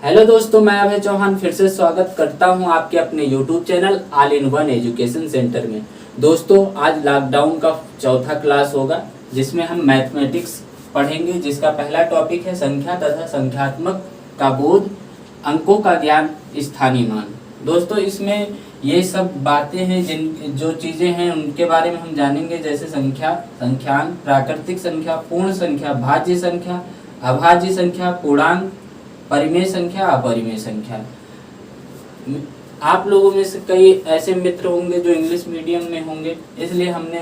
Hello दोस्तों, मैं अभय चौहान फिर से स्वागत करता हूं आपके अपने YouTube channel all in one education centre में। दोस्तों, आज लॉकडाउन का चौथा क्लास होगा जिसमें हम मैथमेटिक्स पढ़ेंगे, जिसका पहला टॉपिक है संख्या तथा संख्यात्मक का बोध, अंकों का ज्ञान, स्थानीय मान। दोस्तों, इसमें ये सब बातें हैं जो चीज़ें हैं उनके बारे में हम जानेंगे, जैसे संख्या, संख्यांक, प्राकृतिक संख्या, पूर्ण संख्या, भाज्य संख्या, अभाज्य संख्या, पूर्णांक, परिमेय संख्या, अपरिमेय संख्या। आप लोगों में से कई ऐसे मित्र होंगे जो इंग्लिश मीडियम में होंगे, इसलिए हमने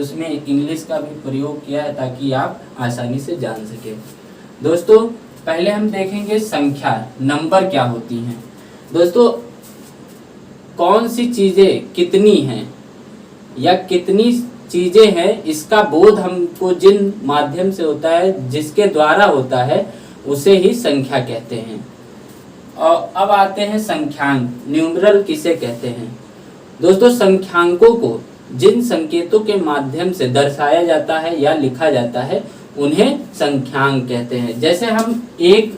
उसमें इंग्लिश का भी प्रयोग किया है ताकि आप आसानी से जान सकें। दोस्तों, पहले हम देखेंगे संख्या, नंबर क्या होती हैं। दोस्तों, कौन सी चीज़ें कितनी हैं या कितनी चीज़ें हैं, इसका बोध हमको जिन माध्यम से होता है, जिसके द्वारा होता है, उसे ही संख्या कहते हैं। और अब आते हैं संख्यांक, न्यूमरल किसे कहते हैं। दोस्तों, संख्यांकों को जिन संकेतों के माध्यम से दर्शाया जाता है या लिखा जाता है उन्हें संख्यांक कहते हैं। जैसे हम एक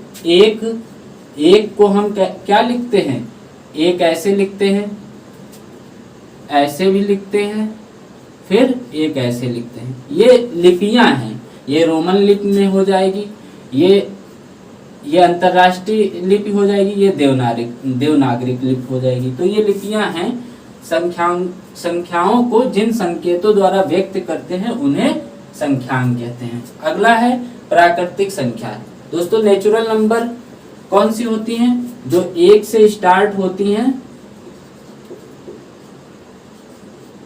को हम क्या लिखते हैं, एक ऐसे लिखते हैं, ऐसे भी लिखते हैं, फिर एक ऐसे लिखते हैं। ये लिपियां हैं, ये रोमन लिपि में हो जाएगी, ये अंतर्राष्ट्रीय लिपि हो जाएगी, ये देवनागरिक लिपि हो जाएगी। तो ये लिपियां हैं। संख्याओं को जिन संकेतों द्वारा व्यक्त करते हैं उन्हें संख्यांक कहते हैं। अगला है प्राकृतिक संख्या। दोस्तों, नेचुरल नंबर कौन सी होती हैं, जो एक से स्टार्ट होती हैं,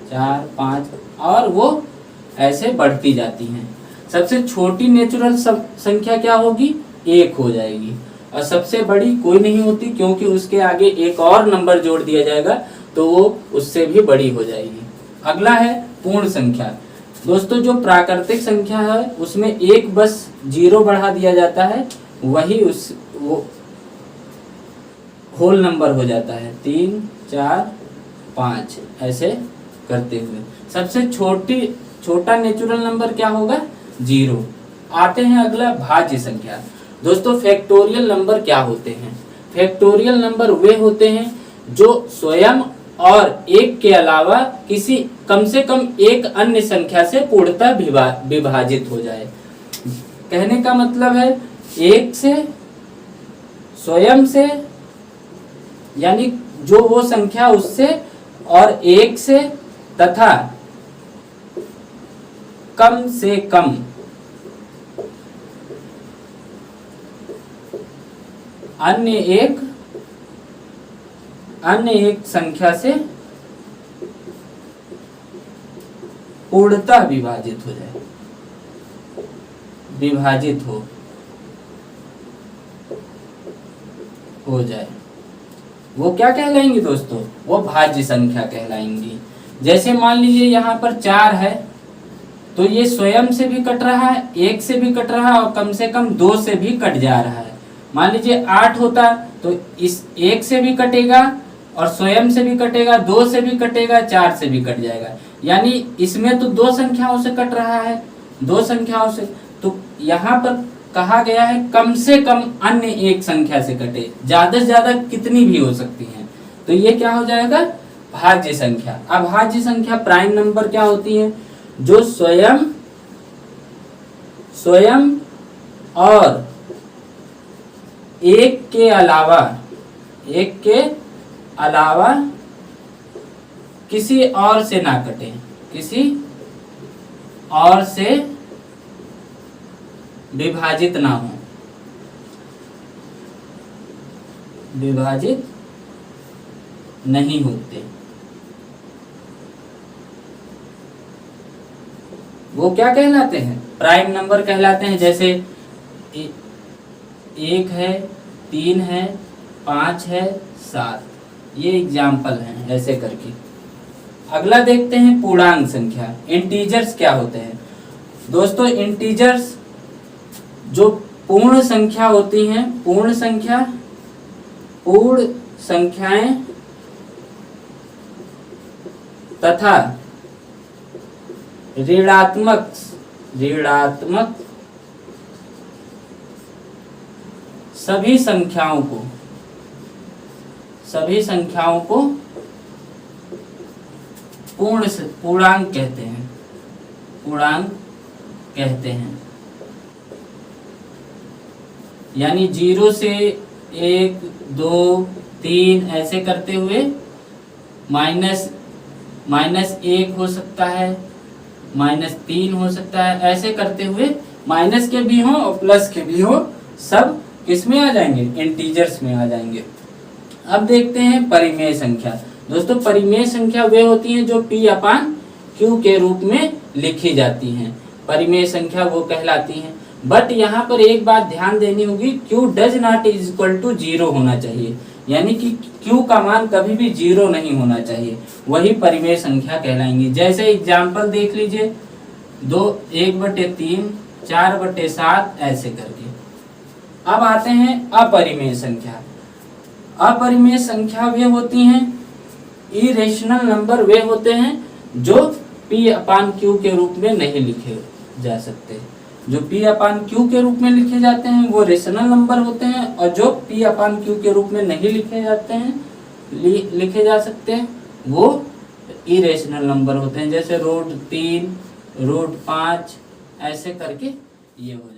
4, 5 और वो ऐसे बढ़ती जाती हैं। सबसे छोटी नेचुरल संख्या क्या होगी, 1 हो जाएगी। और सबसे बड़ी कोई नहीं होती, क्योंकि उसके आगे एक और नंबर जोड़ दिया जाएगा तो वो उससे भी बड़ी हो जाएगी। अगला है पूर्ण संख्या। दोस्तों, जो प्राकृतिक संख्या है उसमें एक बस 0 बढ़ा दिया जाता है, वही वो होल नंबर हो जाता है, 3, 4, 5 ऐसे करते हुए। सबसे छोटा नेचुरल नंबर क्या होगा, 0। आते हैं अगला भाज्य संख्या। दोस्तों, फैक्टोरियल नंबर क्या होते हैं। फैक्टोरियल नंबर वे होते हैं जो स्वयं और एक के अलावा किसी कम से कम एक अन्य संख्या से पूर्णतः विभाजित हो जाए। कहने का मतलब है एक से, स्वयं से, यानी जो वो संख्या उससे, और एक से, तथा कम से कम अन्य एक संख्या से पूर्णतः विभाजित हो जाए, विभाजित हो जाए। वो क्या कहलाएंगी दोस्तों, वो भाज्य संख्या कहलाएंगी। जैसे मान लीजिए यहाँ पर 4 है, तो ये स्वयं से भी कट रहा है, 1 से भी कट रहा है, और कम से कम 2 से भी कट जा रहा है। मान लीजिए 8 होता तो इस 1 से भी कटेगा और स्वयं से भी कटेगा, 2 से भी कटेगा, 4 से भी कट जाएगा। यानी इसमें तो 2 संख्याओं से कट रहा है, 2 संख्याओं से। तो यहाँ पर कहा गया है कम से कम अन्य एक संख्या से कटे, ज्यादा से ज्यादा कितनी भी हो सकती हैं। तो ये क्या हो जाएगा, भाज्य संख्या। अभाज्य संख्या प्राइम नंबर क्या होती है, जो स्वयं और एक के अलावा किसी और से ना कटे, किसी और से विभाजित ना हो, विभाजित नहीं होते, वो क्या कहलाते हैं, प्राइम नंबर कहलाते हैं। जैसे 1 है, 3 है, 5 है, 7, ये एग्जाम्पल हैं ऐसे करके। अगला देखते हैं पूर्णांक संख्या। इंटीजर्स क्या होते हैं। दोस्तों, इंटीजर्स जो पूर्ण संख्या होती हैं, पूर्ण संख्याएं तथा ऋणात्मक सभी संख्याओं को सभी संख्याओं को पूर्णांक कहते हैं, पूर्णांक कहते हैं। यानी 0 से 1, 2, 3 ऐसे करते हुए -1 हो सकता है, -3 हो सकता है, ऐसे करते हुए माइनस के भी हो और प्लस के भी हो, सब किसमें आ जाएंगे, इंटीजर्स में आ जाएंगे। अब देखते हैं परिमेय संख्या। दोस्तों परिमेय संख्या वे होती हैं जो P/Q के रूप में लिखी जाती हैं, परिमेय संख्या वो कहलाती हैं। बट यहाँ पर एक बात ध्यान देनी होगी, Q does not is equal to 0 होना चाहिए, यानी कि Q का मान कभी भी 0 नहीं होना चाहिए, वही परिमेय संख्या कहलाएंगी। जैसे एग्जाम्पल देख लीजिए, 1/3, 4/7 ऐसे करके। अब आते हैं अपरिमेय संख्या। अपरिमेय संख्या वे होती हैं, इरेशनल नंबर वे होते हैं जो P/Q के रूप में नहीं लिखे जा सकते। जो P/Q के रूप में लिखे जाते हैं वो रेशनल नंबर होते हैं, और जो P/Q के रूप में नहीं लिखे जाते हैं, लिखे जा सकते हैं, वो इरेशनल नंबर होते हैं। जैसे √3, √5 ऐसे करके ये हो